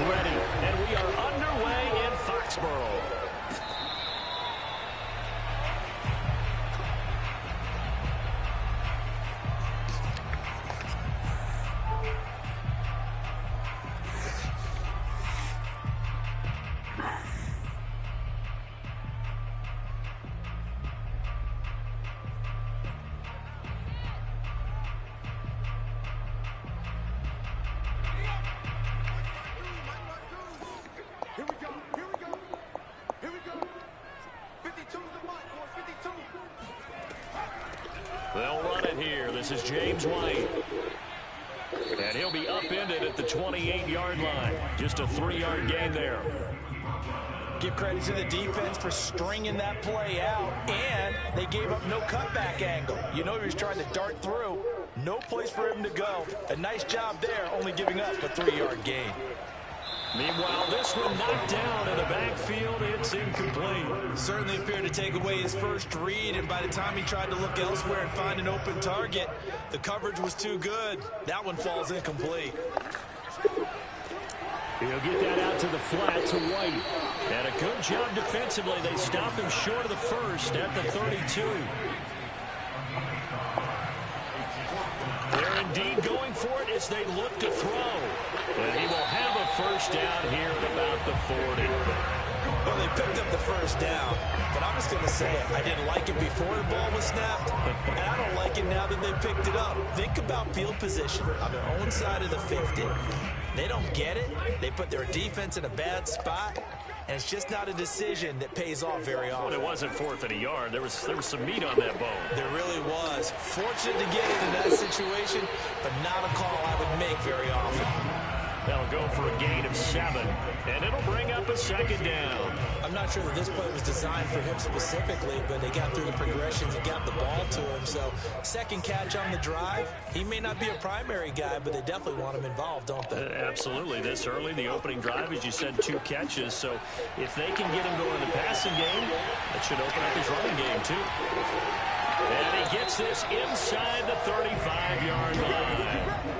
ready, and we are underway in Foxborough. They'll run it here. This is James White. And he'll be upended at the 28-yard line. Just a 3-yard gain there. Give credit to the defense for stringing that play out, and they gave up no cutback angle. You know he was trying to dart through. No place for him to go. A nice job there, only giving up a 3-yard gain. Meanwhile, this one knocked down in the backfield. It's incomplete. Certainly appeared to take away his first read, and by the time he tried to look elsewhere and find an open target, the coverage was too good. That one falls incomplete. He'll get that out to the flat to White. And a good job defensively. They stopped him short of the first at the 32. They're indeed going for it as they look to throw. And he will have a first down here at about the 40. Well, they picked up the first down, but I'm just going to say it. I didn't like it before the ball was snapped, and I don't like it now that they picked it up. Think about field position on their own side of the 50. They don't get it. They put their defense in a bad spot, and it's just not a decision that pays off very often. Well, it wasn't 4th and a yard. There was some meat on that bone. There really was. Fortunate to get it in that situation, but not a call I would make very often. That'll go for a gain of 7, and it'll bring up a second down. I'm not sure that this play was designed for him specifically, but they got through the progressions and got the ball to him. So, second catch on the drive. He may not be a primary guy, but they definitely want him involved, don't they? Absolutely. This early, the opening drive, as you said, 2 catches. So, if they can get him going in the passing game, that should open up his running game, too. And he gets this inside the 35-yard line.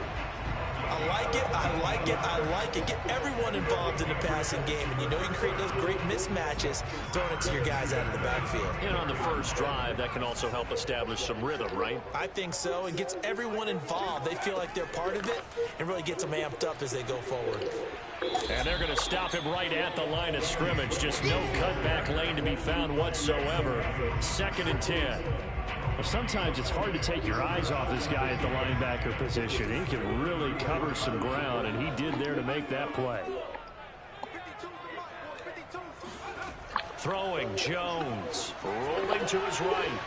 I like it, I like it, I like it. Get everyone involved in the passing game, and you know you can create those great mismatches throwing it to your guys out of the backfield. And on the first drive, that can also help establish some rhythm, right? I think so. It gets everyone involved. They feel like they're part of it, and really gets them amped up as they go forward. And they're going to stop him right at the line of scrimmage. Just no cutback lane to be found whatsoever. 2nd and 10. Well, sometimes it's hard to take your eyes off this guy at the linebacker position. He can really cover some ground, and he did there to make that play. Throwing, Jones. Rolling to his right.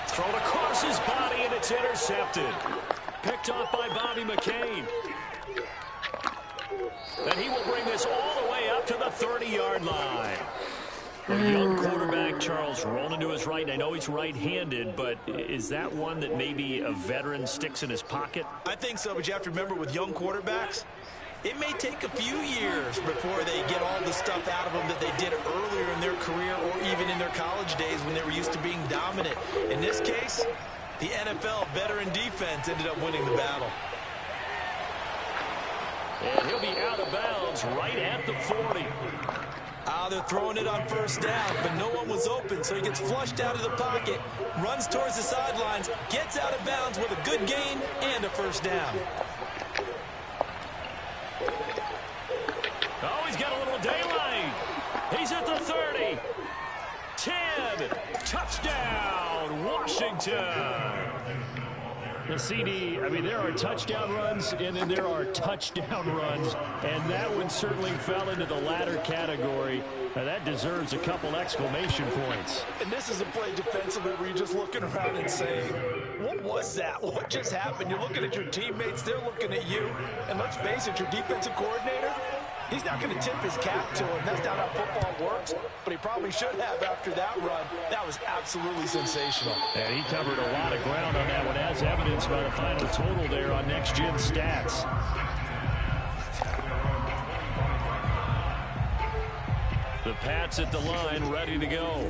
Thrown across his body, and it's intercepted. Picked off by Bobby McCain. And he will bring this all the way up to the 30-yard line. A young quarterback, Charles, rolling to his right. And I know he's right-handed, but is that one that maybe a veteran sticks in his pocket? I think so, but you have to remember with young quarterbacks, it may take a few years before they get all the stuff out of them that they did earlier in their career or even in their college days when they were used to being dominant. In this case, the NFL veteran defense ended up winning the battle. And he'll be out of bounds right at the 40. They're throwing it on first down, but no one was open, so he gets flushed out of the pocket, runs towards the sidelines, gets out of bounds with a good gain and a first down. Oh, he's got a little daylight. He's at the 30. 10. Touchdown, Washington. The CD, I mean, there are touchdown runs, and then there are touchdown runs, and that one certainly fell into the latter category. Now, that deserves a couple exclamation points. And this is a play defensively where you're just looking around and saying, what was that? What just happened? You're looking at your teammates, they're looking at you, and let's face it, your defensive coordinator, he's not going to tip his cap to him. That's not how football works, but he probably should have after that run. That was absolutely sensational. And he covered a lot of ground on that one, as evidenced by the final total there on Next Gen Stats. The Pats at the line, ready to go.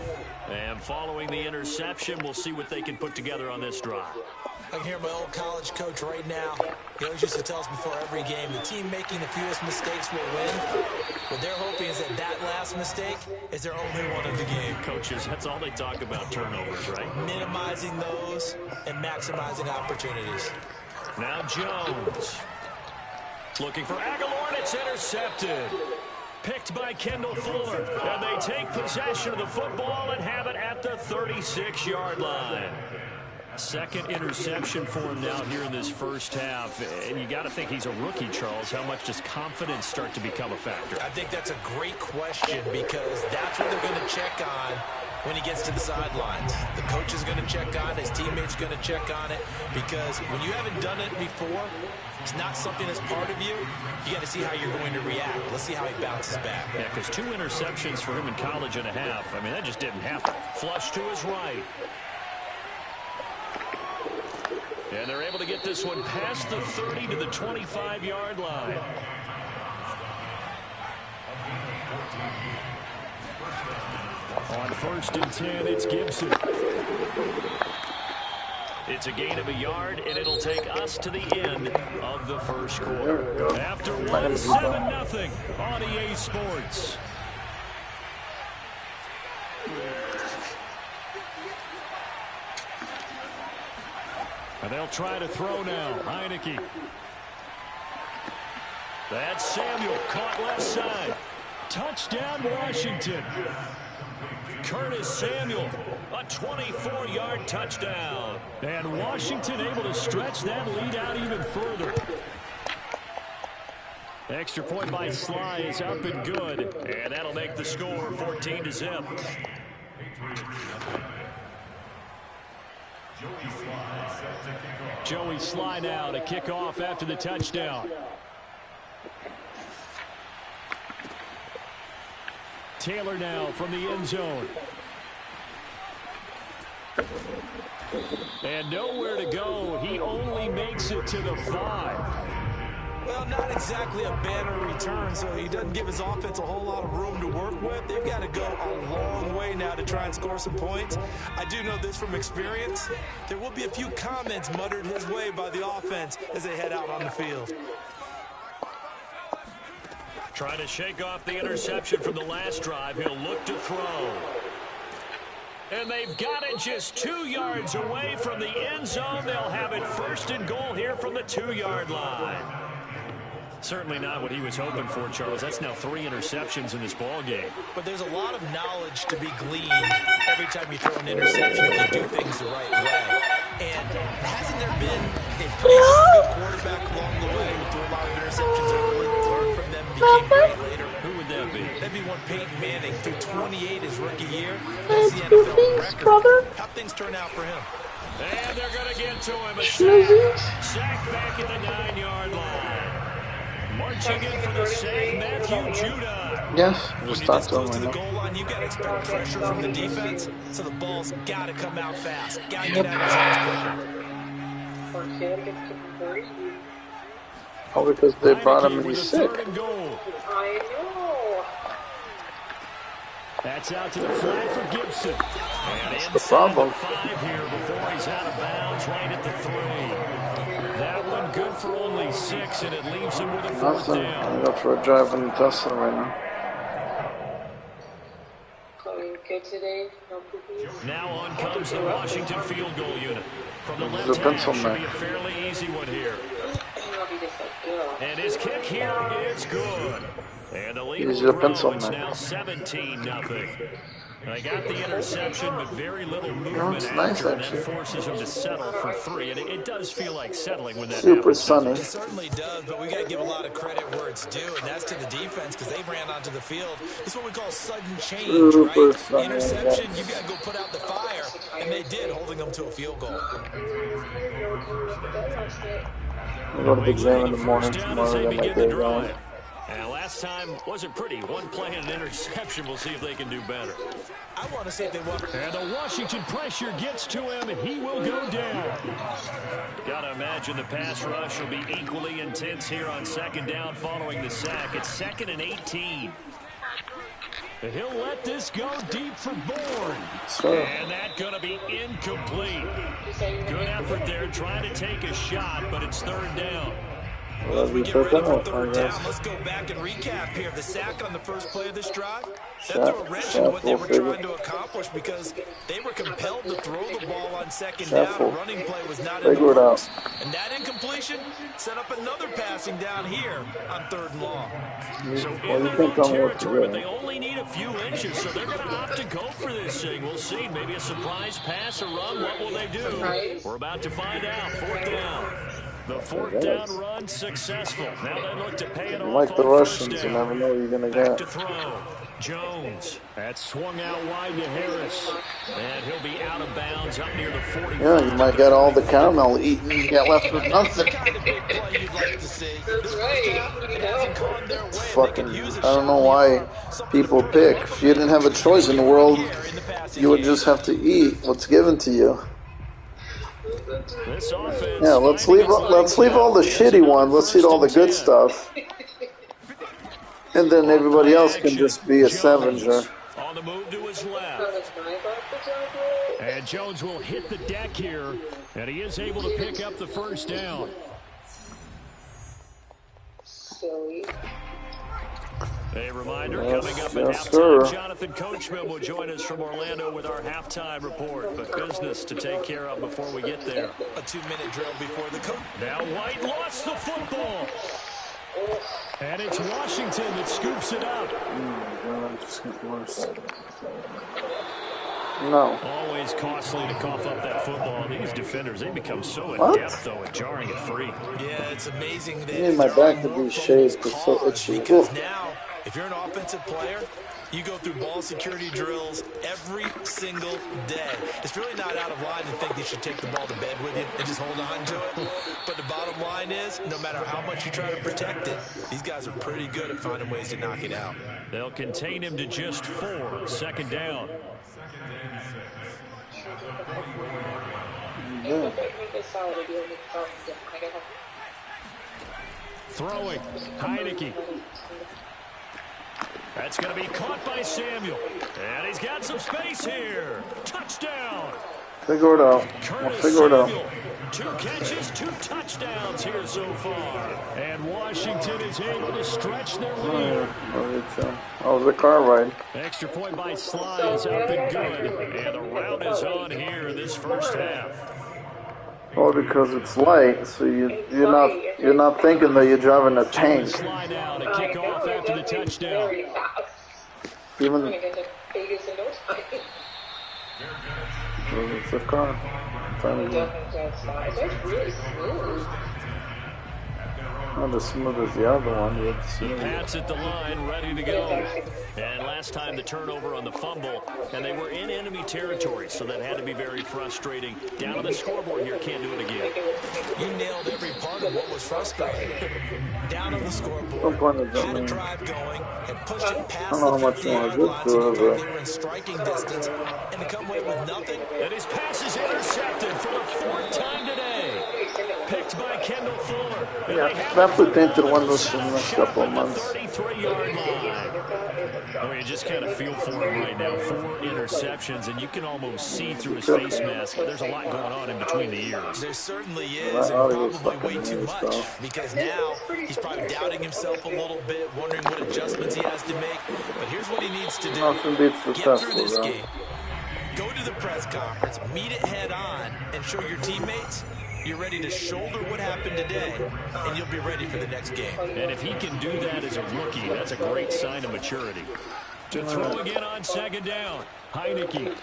And following the interception, we'll see what they can put together on this drive. I can hear my old college coach right now. He always used to tell us before every game, the team making the fewest mistakes will win. What they're hoping is that last mistake is their only one of the game. Coaches, that's all they talk about, turnovers, right? Minimizing those and maximizing opportunities. Now Jones. Looking for Aguilar, and it's intercepted. Picked by Kendall Fuller. And they take possession of the football and have it at the 36-yard line. Second interception for him now here in this first half. And you got to think he's a rookie, Charles. How much does confidence start to become a factor? I think that's a great question because that's what they're going to check on when he gets to the sidelines. The coach is going to check on it. His teammates going to check on it because when you haven't done it before, it's not something that's part of you. You got to see how you're going to react. Let's see how he bounces back. Yeah, because 2 interceptions for him in college and a half. I mean, that just didn't happen. Flush to his right. And they're able to get this one past the 30 to the 25-yard line. On 1st and 10, it's Gibson. It's a gain of a yard, and it'll take us to the end of the first quarter. After 1-7-0 on EA Sports. And they'll try to throw now. Heineke. That's Samuel, caught left side. Touchdown, Washington. Curtis Samuel, a 24-yard touchdown. And Washington able to stretch that lead out even further. Extra point by Sly is up and good. And that'll make the score 14-0. Joey Sly now to kick off after the touchdown. Taylor now from the end zone. And nowhere to go. He only makes it to the 5. Well, not exactly a banner return, so he doesn't give his offense a whole lot of room to work with. They've got to go a long way now to try and score some points. I do know this from experience. There will be a few comments muttered his way by the offense as they head out on the field. Trying to shake off the interception from the last drive. He'll look to throw. And they've got it just 2 yards away from the end zone. They'll have it 1st and goal here from the 2-yard line. Certainly not what he was hoping for, Charles. That's now 3 interceptions in this ball game. But there's a lot of knowledge to be gleaned every time you throw an interception if you do things the right way. And hasn't there been a pretty good quarterback along the way who threw a lot of interceptions early, learned from them, became great later? Who would that be? That'd be one Peyton Manning through 28 his rookie year. That's the NFL record. How things turn out for him? And they're going to get to him. A sack. Sack back at the 9-yard line. Marching in for the sack, Matthew Judah. Yes, just talked to him to the right goal line, you got to expect pressure from the defense, so the ball's got to come out fast. Got to get out of his hands quicker. Oh, because they brought him and he's sick. I know. That's out to the flat for Gibson. And That's the problem. 5 here before he's out of bounds right at the 3. That one good for only 6, and it leaves him with a 4th Nothing. down. I'm going for a drive in Tesla right now. Good today. No poopies. Now on comes the Washington field goal unit. From the left He's a pencil hash, should man. be a fairly easy one here. I'll be just like, ugh. And his kick here is good. And the lead He's will a pencil grow. It's man. now 17-0. They got the interception, but very little movement it's after, nice, and that actually. forces him to settle for 3. And it does feel like settling when that Super happens. sunny. It certainly does, but we got to give a lot of credit where it's due, and that's to the defense because they ran onto the field. It's what we call sudden change, Super right? sunny, Interception, yes. you got to go put out the fire, and they did, holding them to a field goal. I go to the gym in the morning First down as tomorrow. they Then my begin the day drive. going. And last time wasn't pretty. One play and an interception. We'll see if they can do better. I want to see if they want. And the Washington pressure gets to him, and he will go down. Gotta imagine the pass rush will be equally intense here on 2nd down following the sack. It's 2nd and 18. He'll let this go deep for Bourne. And that's going to be incomplete. Good effort there trying to take a shot, but it's third down. Well, as we get ready for third down, let's go back and recap here. The sack on the first play of this drive, that threw a wrench into what they were trying to accomplish because they were compelled to throw the ball on second down. A running play was not in the works. And that incompletion set up another passing down here on third and long. So in their own territory, but they only need a few inches, so they're going to opt to go for this thing. We'll see. Maybe a surprise pass or run. What will they do? We're about to find out. Fourth down. The fourth down run successful. Now they look to pay it off. Like the Russians, you never know what you're going to get. To throw. Jones. That swung out wide to Harris. And he'll be out of bounds up near the 40. Yeah, you might get all the caramel eaten and get left with nothing. Fucking, I don't know why people pick. If you didn't have a choice in the world, you would just have to eat what's given to you. Yeah, let's leave all the shitty ones. Let's eat all the good stuff. And then everybody else can just be a scavenger. On the move to his left. And Jones will hit the deck here, and he is able to pick up the first down. A reminder, coming up at halftime, Jonathan Coachman will join us from Orlando with our halftime report. But business to take care of before we get there. A 2-minute drill before the coach. Now White lost the football. And it's Washington that scoops it up. No. Always costly to cough up that football. These defenders, they become so adept, though, at jarring it free. Yeah, it's amazing. I need my back to be shaved. It's so itchy. Because now, if you're an offensive player, you go through ball security drills every single day. It's really not out of line to think you should take the ball to bed with you and just hold on to it. But the bottom line is, no matter how much you try to protect it, these guys are pretty good at finding ways to knock it out. They'll contain him to just 4. Second down. Yeah. Throwing. Heineke. That's going to be caught by Samuel. And he's got some space here. Touchdown. Figure it out. We'll figure it out. 2 catches, 2 touchdowns here so far. And Washington is able to stretch their lead. That was a car ride. Extra point by Sly is up and good. And the round is on here in this first half. Well, because it's light, so you're not thinking that you're driving a tank. Slide down and kick off after the touchdown. Even it's a car. That's really smooth. Not as smooth as the other one. He pats at the line, ready to go. And last time the turnover on the fumble, and they were in enemy territory, so that had to be very frustrating. Down on the scoreboard here, can't do it again. You nailed every part of what was frustrating. Down on the scoreboard, had a drive going, and pushed it past the 50-yard line, so they were in striking distance, and to come away with nothing. And his pass is intercepted for the 4th time today. Picked by Kendall Fuller. Yeah, definitely think to win this in the next couple of months. 33-yard line. Oh, you just kind of feel for him right now. 4 interceptions, and you can almost see through his face mask. There's a lot going on in between the ears. There certainly is, and probably way too much, because now he's probably doubting himself a little bit, wondering what adjustments he has to make. But here's what he needs to do. Get through this game. Go to the press conference, meet it head on, and show your teammates you're ready to shoulder what happened today, and you'll be ready for the next game. And if he can do that as a rookie, that's a great sign of maturity. To throw again on second down, Heineke.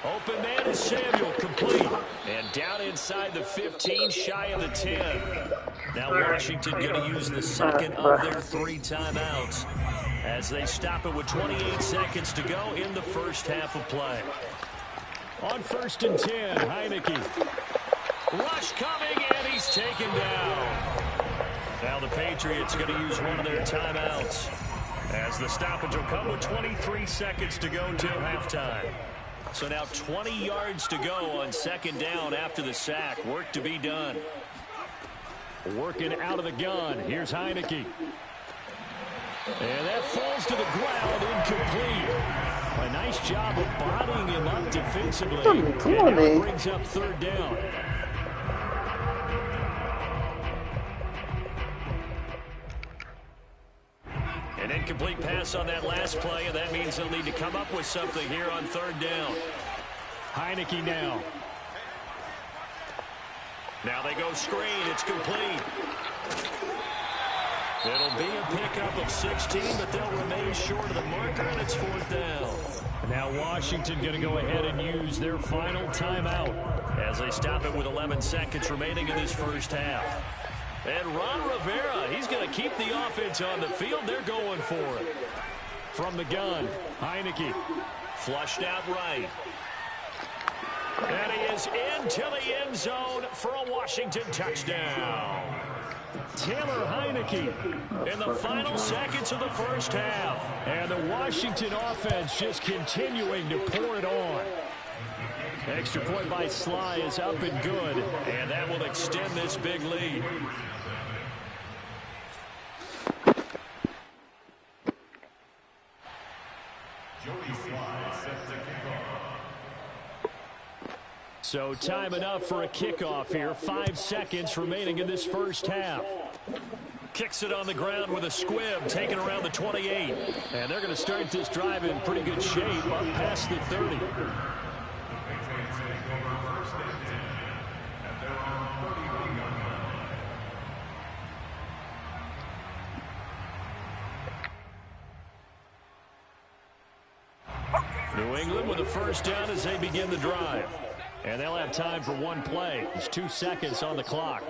Open man is Samuel, complete. And down inside the 15, shy of the 10. Now Washington going to use the second of their 3 timeouts as they stop it with 28 seconds to go in the first half of play. On 1st and 10, Heineke. Rush coming, and he's taken down. Now the Patriots going to use one of their timeouts as the stoppage will come with 23 seconds to go until halftime. So now 20 yards to go on second down after the sack. Work to be done. Working out of the gun. Here's Heineke. And that falls to the ground, incomplete. A nice job of bodying him up defensively. Come and on, now it man. brings up third down. An incomplete pass on that last play, and that means they'll need to come up with something here on third down. Heineke now. Now they go screen. It's complete. It'll be a pickup of 16, but they'll remain short of the marker, and it's fourth down. Now Washington going to go ahead and use their final timeout as they stop it with 11 seconds remaining in this first half. And Ron Rivera, he's going to keep the offense on the field. They're going for it. From the gun, Heineke flushed out right. And he is into the end zone for a Washington touchdown. Taylor Heineke in the final seconds of the first half. And the Washington offense just continuing to pour it on. Extra point by Sly is up and good. And that will extend this big lead. So time enough for a kickoff here. 5 seconds remaining in this first half. Kicks it on the ground with a squib, taken around the 28. And they're going to start this drive in pretty good shape up past the 30. New England with a first down as they begin the drive. And they'll have time for one play. There's 2 seconds on the clock.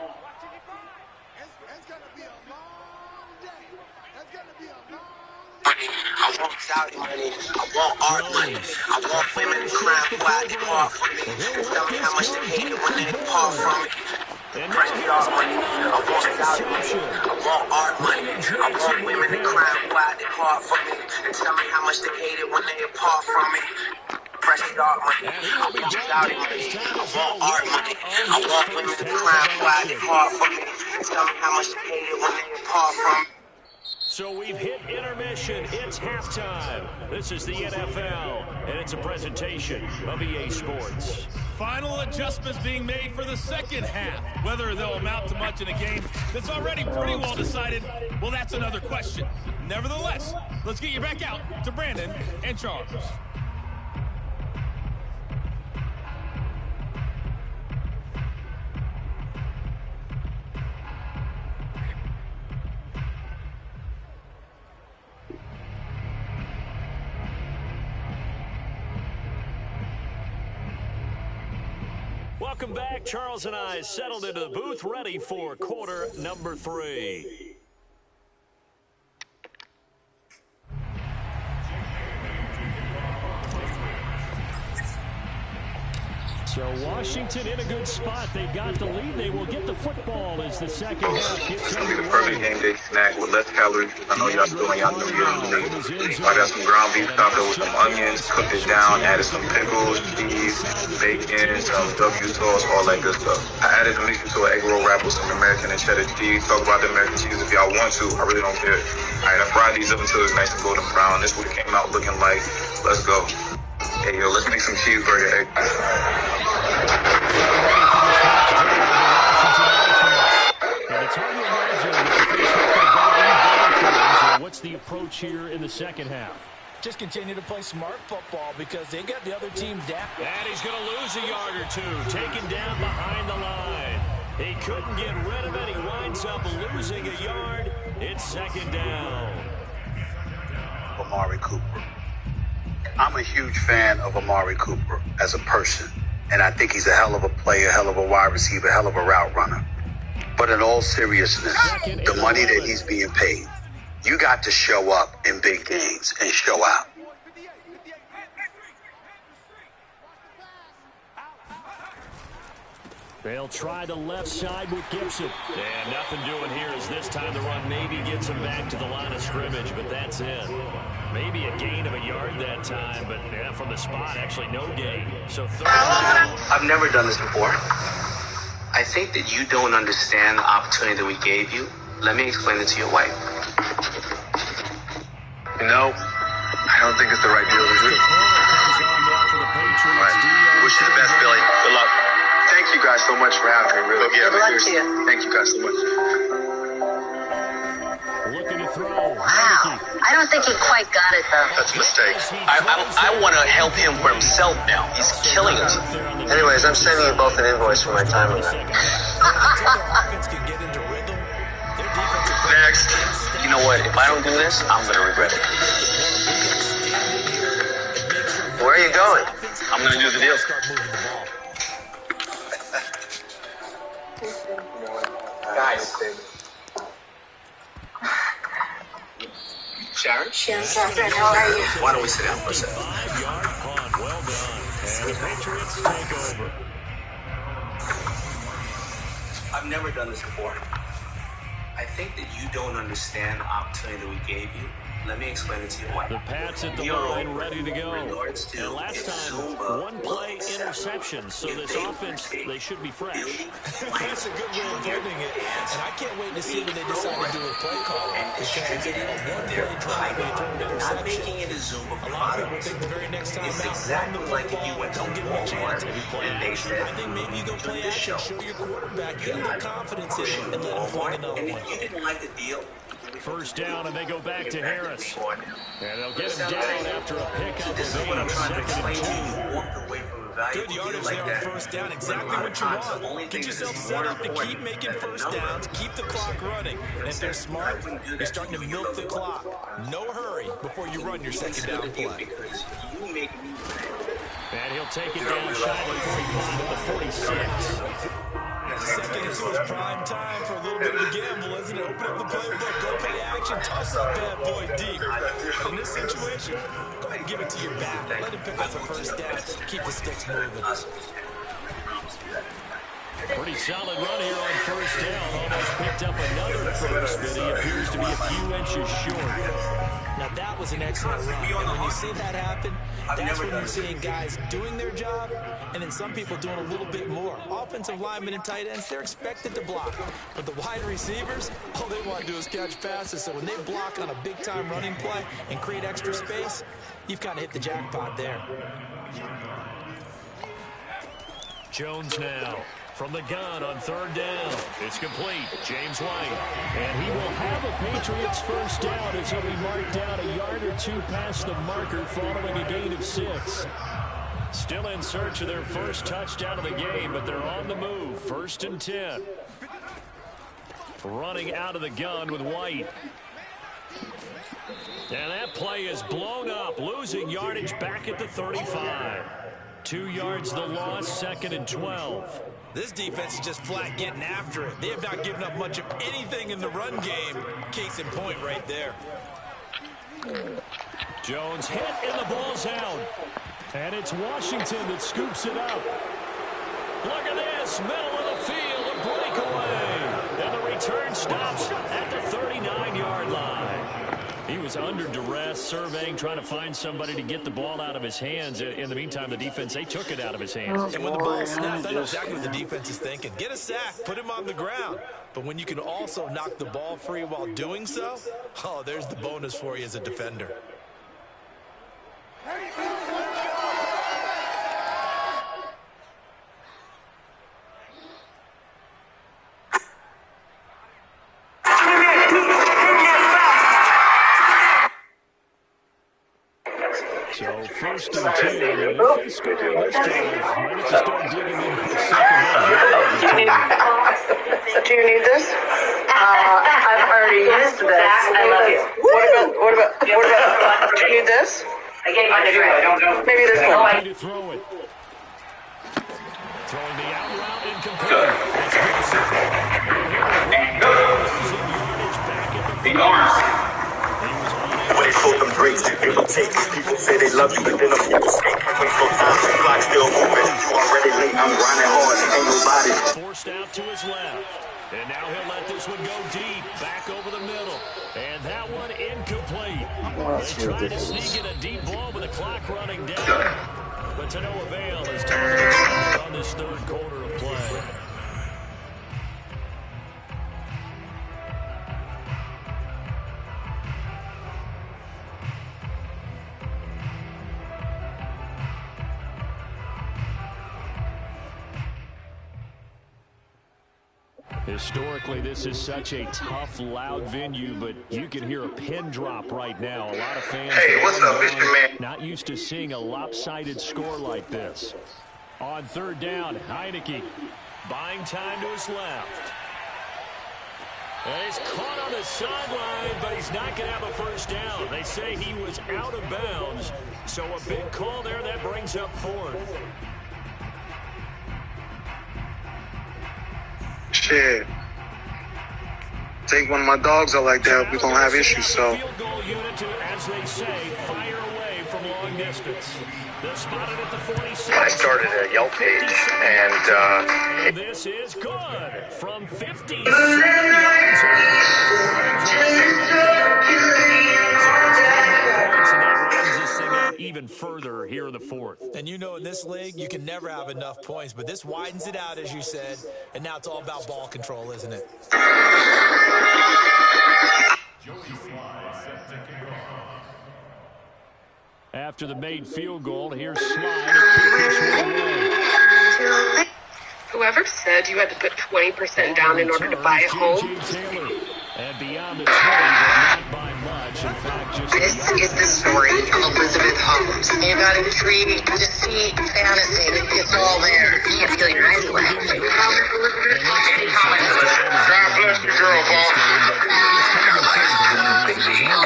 I want Saudi money. I want art money. I want women in crime why they part from me. And tell me how much they hate it when they depart from me. Press the art money. I want Saudi money. I want art money. I want women in crime why they part from me. And tell me how much they hate it when they depart from me. Press the art money. I want Saudi money. I want art money. I want women in crime why they part from me. And tell me how much they hate it when they depart from me. So we've hit intermission. It's halftime. This is the NFL, and it's a presentation of EA Sports. Final adjustments being made for the second half. Whether they'll amount to much in a game that's already pretty well decided, well, that's another question. Nevertheless, let's get you back out to Brandon and Charles. Welcome back. Charles and I settled into the booth, ready for quarter number 3. So Washington in a good spot. They got the lead. They will get the football as the second half gets It's going to be the perfect game day snack with less calories. I know y'all still in y'all New Year's Eve. I got some ground beef topped up with some onions, cooked it down, added some pickles, cheese, bacon, some W sauce, all that good stuff. I added the mix to an egg roll wrap with some American and cheddar cheese. Talk about the American cheese if y'all want to. I really don't care. All right, I fried these up until it's nice and golden brown. This is what it came out looking like. Let's go. Hey, yo, let's make some cheeseburger egg. What's the approach here in the second half? Just continue to play smart football because they got the other team down. And he's going to lose a yard or two, taken down behind the line. He couldn't get rid of it. He winds up losing a yard. It's second down. Amari Cooper. I'm a huge fan of Amari Cooper as a person, and I think he's a hell of a player, hell of a wide receiver, hell of a route runner. But in all seriousness, the money that he's being paid, you got to show up in big games and show out. They'll try the left side with Gibson. And nothing doing here as this time the run maybe gets him back to the line of scrimmage, but that's it. Maybe a gain of a yard that time, but yeah, from the spot, actually no gain. So third down. I've never done this before. I think that you don't understand the opportunity that we gave you. Let me explain it to your wife. guys so much for having me. Really. Good luck to you. Thank you guys so much. Looking to throw. Wow. I don't think he quite got it, though. That's a mistake. I want to help him for himself now. He's killing himself. Anyways, I'm sending you both an invoice for my time on that. Next. You know what? If I don't do this, I'm going to regret it. Where are you going? I'm going to do the deal. Guys. Sharon? Catherine, how are you? Why don't we sit down for a second? 5-yard punt. Well done. And the Patriots take over. I've never done this before. I think that you don't understand the opportunity that we gave you. Let me explain it to you. Why? The Pats at the line, ready to go. And last time, one play interception. So this offense, they should be fresh. That's a good way of putting it. And I can't wait to see what they decide to do with play calling. Because a one-play drive, they throw an interception. A lot of people think the very next time out, run the football, don't give them a chance. I think maybe you go play action, show your quarterback, get a little confidence in it, and let him find another one. You didn't like the deal. First down, and they go back to Harris. And they'll get him down after a pickup of 8, second and 2. Good yardage there on first down, exactly what you want. Get yourself set up to keep making first downs, keep the clock running. And if they're smart, you're starting to milk the clock. No hurry before you run your second down play. And he'll take it down shy of 45 at the 46. Second into his prime time for a little bit of a gamble, isn't it? Open up the playbook, go play action, toss that bad boy deep. But in this situation, go ahead and give it to your back. Let him pick up the first down. Keep the sticks moving. Pretty solid run here on first down. Almost picked up another first, but he appears to be a few inches short. Now that was an excellent run. And when you see that happen, that's when you're seeing guys doing their job and then some people doing a little bit more. Offensive linemen and tight ends, they're expected to block. But the wide receivers, all they want to do is catch passes. So when they block on a big-time running play and create extra space, you've kind of hit the jackpot there. Jones now from the gun on third down. It's complete. James White. And he will have a Patriots first down as he'll be marked down a yard or two past the marker following a gain of 6. Still in search of their first touchdown of the game, but they're on the move. First and 10. Running out of the gun with White. And that play is blown up, losing yardage back at the 35. 2 yards the loss, second and 12. This defense is just flat getting after it. They have not given up much of anything in the run game. Case in point right there. Jones hit and the ball's out. And it's Washington that scoops it up. Look at this, middle of the field, a breakaway. And the return stops at the 39-yard line. He was under duress, surveying, trying to find somebody to get the ball out of his hands. In the meantime, the defense, they took it out of his hands. And when the ball snapped, I know exactly what the defense is thinking. Get a sack, put him on the ground. But when you can also knock the ball free while doing so, oh, there's the bonus for you as a defender. So first and 10, and if they score on this drive, might have to start digging into the second half. Do you need this? I've already used this. I love you. What about, do you need this? I gave you the I don't know. Maybe this one. To throw it. Throwing the out route incomplete. The arms. When they told them breaks, give them take. People say they love you, but then I'm mistake. Wait for time, the clock still moving. You already late, I'm grinding hard, ain't nobody. Forced out to his left. And now he'll let this one go deep, back over the middle. And that one incomplete. They tried to sneak in a deep ball with the clock running down. But to no avail as time expired on this third quarter of play. Historically, this is such a tough, loud venue, but you can hear a pin drop right now. A lot of fans not used to seeing a lopsided score like this. On third down, Heineke buying time to his left. And he's caught on the sideline, but he's not going to have a first down. They say he was out of bounds, so a big call there that brings up fourth. Shit. Take one of my dogs out like that, we're going to have issues, so. Field goal unit to, as they say, fire away from long distance. They're spotted at the 46. I started a Yelp page, and this is good. From 50. Even further here in the fourth. And you know in this league, you can never have enough points, but this widens it out, as you said, and now it's all about ball control, isn't it? After the made field goal, here's Slide to kick this one away. Whoever said you had to put 20% down in order to buy a home? And beyond the 20, but not by much. In fact, just this is the story of Elizabeth Holmes. You got intrigue, deceit, fantasy. It's all there. You can't feel your eyes away. God bless you, girl, boss.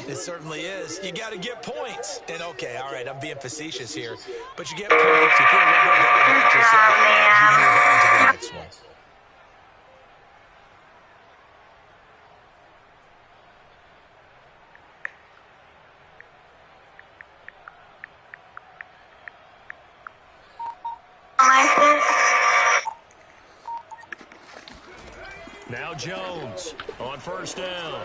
It certainly is. You got to get points. And okay, all right, I'm being facetious here, but you get points. You feel a little bit better about yourself as you move on to the next one. Now Jones on first down.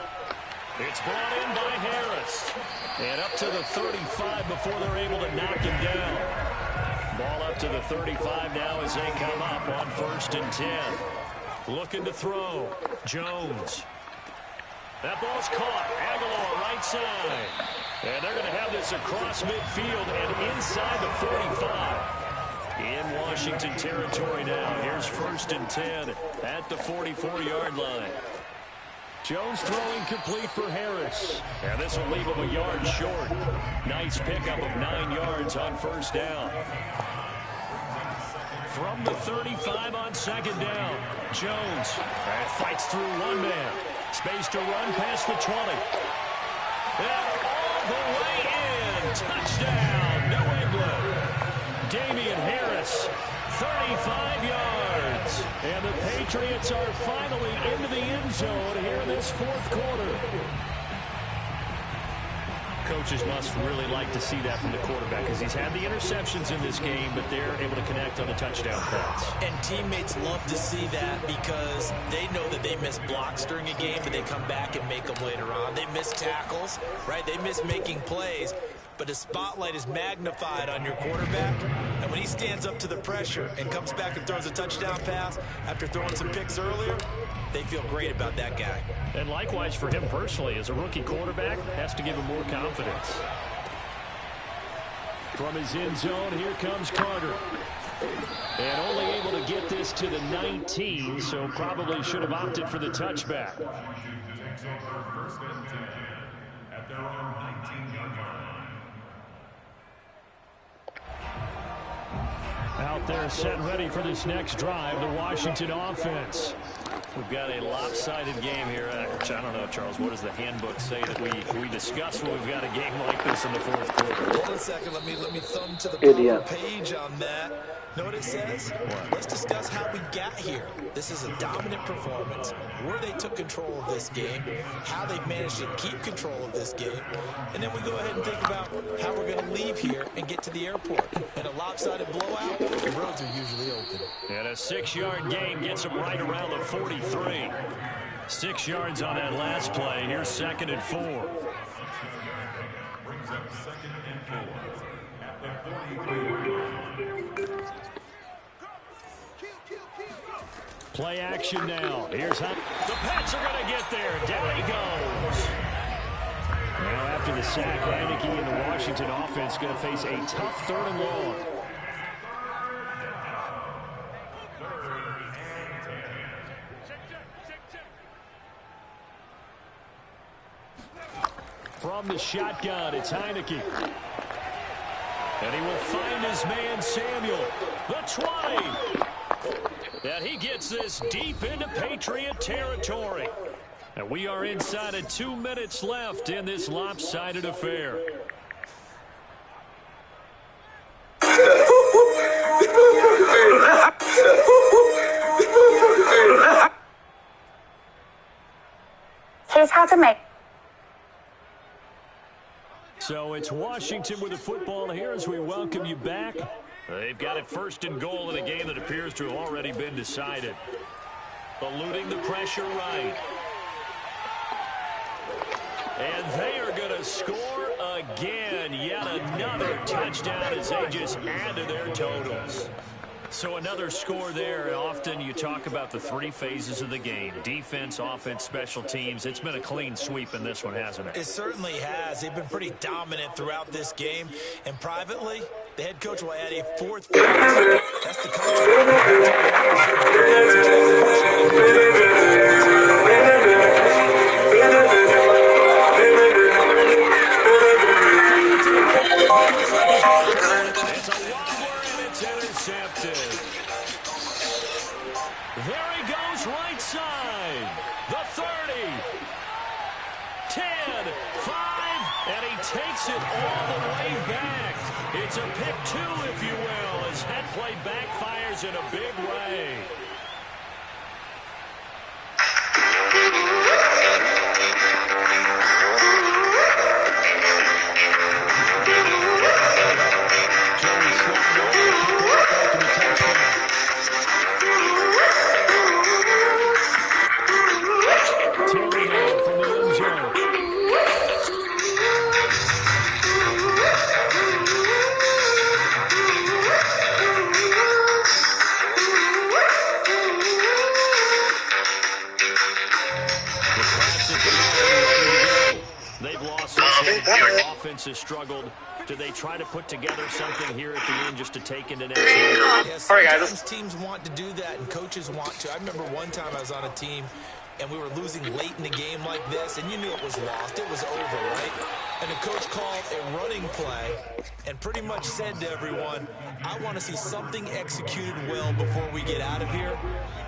It's brought in by Harris. And up to the 35 before they're able to knock him down. Ball up to the 35 now as they come up on 1st and 10. Looking to throw. Jones. That ball's caught. Aguilar right side. And they're going to have this across midfield and inside the 45. In Washington territory now. Here's 1st and 10 at the 44-yard line. Jones throwing complete for Harris. And this will leave him a yard short. Nice pickup of 9 yards on 1st down. From the 35 on 2nd down. Jones fights through one man. Space to run past the 20. And all the way in. Touchdown, New England. Damian Harris, 35 yards. And the Patriots are finally into the end zone here in this 4th quarter. Coaches must really like to see that from the quarterback because he's had the interceptions in this game, but they're able to connect on the touchdown pass. And teammates love to see that because they know that they miss blocks during a game, but they come back and make them later on. They miss tackles, right? They miss making plays. But the spotlight is magnified on your quarterback. And when he stands up to the pressure and comes back and throws a touchdown pass after throwing some picks earlier, they feel great about that guy. And likewise for him personally, as a rookie quarterback, has to give him more confidence. From his end zone, here comes Carter. And only able to get this to the 19, so probably should have opted for the touchback. Takes over 1st and 10 at their own 19-yard line. Out there set ready for this next drive, the Washington offense. We've got a lopsided game here. Which I don't know, Charles, what does the handbook say that we discuss when we've got a game like this in the 4th quarter? Hold on a second. Let me thumb to the proper page on that. Know what it says? What? Let's discuss how we got here. This is a dominant performance. Where they took control of this game, how they've managed to keep control of this game, and then we go ahead and think about how we're going to leave here and get to the airport. In a lopsided blowout, the roads are usually open. And a 6-yard gain gets them right around the 43. 6 yards on that last play. Here's 2nd and 4. Brings up 2nd and 4 at the 43. Play action now. Here's how the Pats are going to get there. Down he goes. Now after the sack, Heineke and the Washington offense going to face a tough 3rd and long. from the shotgun. It's Heineke. And he will find his man, Samuel. The 20. And he gets this deep into Patriot territory. And we are inside of 2 minutes left in this lopsided affair. Here's how to make. So it's Washington with the football here as we welcome you back. They've got it first and goal in a game that appears to have already been decided. Eluding the pressure right. And they are going to score again. Yet another touchdown as they just add to their totals. So another score there. Often you talk about the three phases of the game. Defense, offense, special teams. It's been a clean sweep in this one, hasn't it? It certainly has. They've been pretty dominant throughout this game. And privately, the head coach will add a fourth phase. That's the coach. It's a wobbler and it's intercepted. There he goes right side. The 30. 10, 5, and he takes it all the way back. It's a pick 2, if you will, as that play backfires in a big way. Offense has struggled. Do they try to put together something here at the end just to take into next week? Yes, sometimes teams want to do that and coaches want to. I remember one time I was on a team and we were losing late in the game like this, and you knew it was lost. It was over, right? And the coach called a running play and pretty much said to everyone, I want to see something executed well before we get out of here.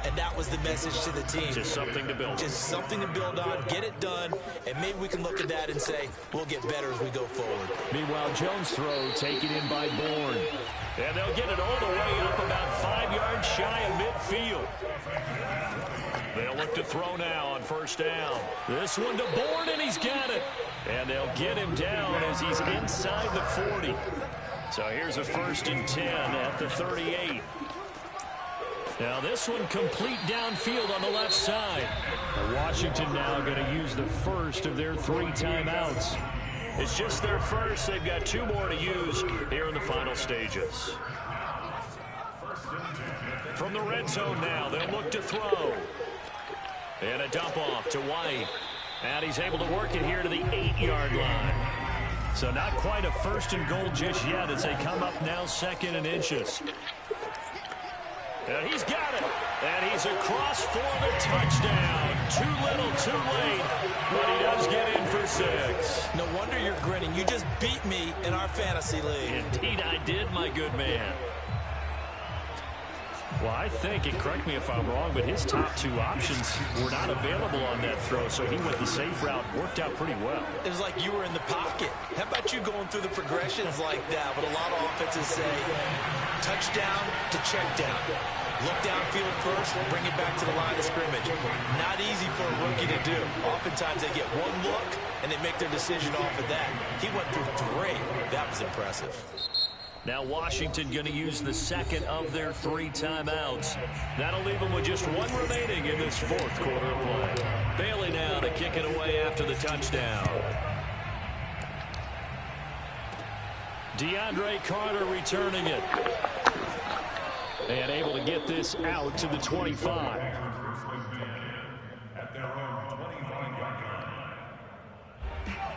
And that was the message to the team. Just something to build. Just something to build on, get it done, and maybe we can look at that and say, we'll get better as we go forward. Meanwhile, Jones' throw taken in by Bourne. And they'll get it all the way up about 5 yards shy of midfield. They'll look to throw now on first down. This one to Bourne, and he's got it. And they'll get him down as he's inside the 40. So here's a 1st and 10 at the 38. Now this one complete downfield on the left side. Washington now going to use the first of their 3 timeouts. It's just their first. They've got 2 more to use here in the final stages. From the red zone now, they'll look to throw. And a dump off to White. And he's able to work it here to the 8-yard line. So not quite a 1st and goal just yet as they come up now 2nd and inches. And he's got it. And he's across for the touchdown. Too little, too late. But he does get in for 6. No wonder you're grinning. You just beat me in our fantasy league. Indeed I did, my good man. Well, I think, and correct me if I'm wrong, but his top 2 options were not available on that throw, so he went the safe route. Worked out pretty well. It was like you were in the pocket. How about you going through the progressions like that? But a lot of offenses say touchdown to check down. Look downfield first, bring it back to the line of scrimmage. Not easy for a rookie to do. Oftentimes they get one look, and they make their decision off of that. He went through 3. That was impressive. Now Washington going to use the 2nd of their 3 timeouts. That'll leave them with just 1 remaining in this 4th quarter of play. Bailey now to kick it away after the touchdown. DeAndre Carter returning it. And able to get this out to the 25.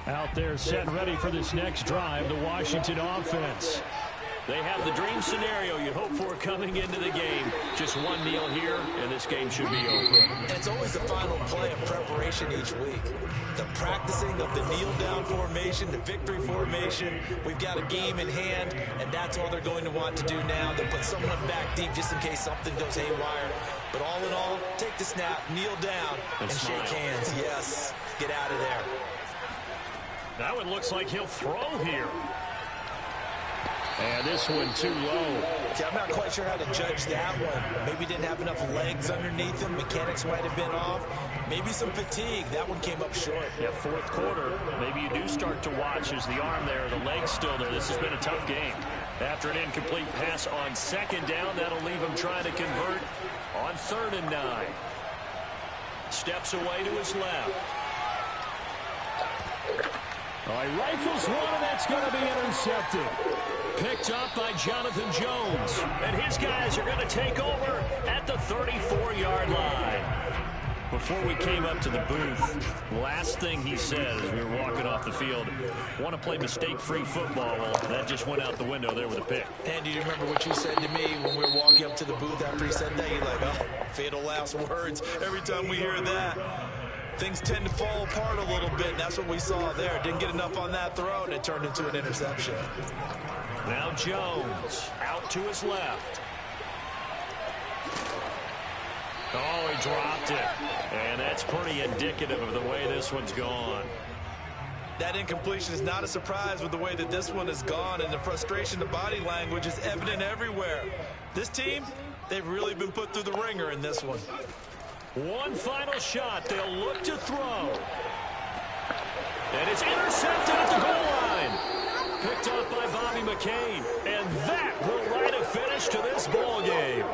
Out there set ready for this next drive, the Washington offense. They have the dream scenario you hope for coming into the game. Just one kneel here, and this game should be over. And it's always the final play of preparation each week. The practicing of the kneel-down formation, the victory formation. We've got a game in hand, and that's all they're going to want to do now. They'll put someone back deep just in case something goes haywire. But all in all, take the snap, kneel down, and shake hands. Yes, get out of there. That one looks like he'll throw here. And this one too low. Yeah, I'm not quite sure how to judge that one. Maybe didn't have enough legs underneath him. Mechanics might have been off. Maybe some fatigue. That one came up short. Yeah, fourth quarter. Maybe you do start to watch as the arm there, the leg's still there. This has been a tough game. After an incomplete pass on second down, that'll leave him trying to convert on 3rd and 9. Steps away to his left. All right, rifles one, and that's going to be intercepted. Picked up by Jonathan Jones. And his guys are going to take over at the 34-yard line. Before we came up to the booth, last thing he said as we were walking off the field, want to play mistake-free football. Well, that just went out the window there with a pick. And do you remember what you said to me when we were walking up to the booth after he said that? You're like, oh, fatal last words. Every time we hear that, things tend to fall apart a little bit, and that's what we saw there. Didn't get enough on that throw, and it turned into an interception. Now Jones out to his left. Oh, he dropped it. And that's pretty indicative of the way this one's gone. That incompletion is not a surprise with the way that this one has gone, and the frustration, the body language is evident everywhere. This team, they've really been put through the ringer in this one. One final shot. They'll look to throw. And it's intercepted at the goal line. Picked up by Bobby McCain. And that will write a finish to this ball game.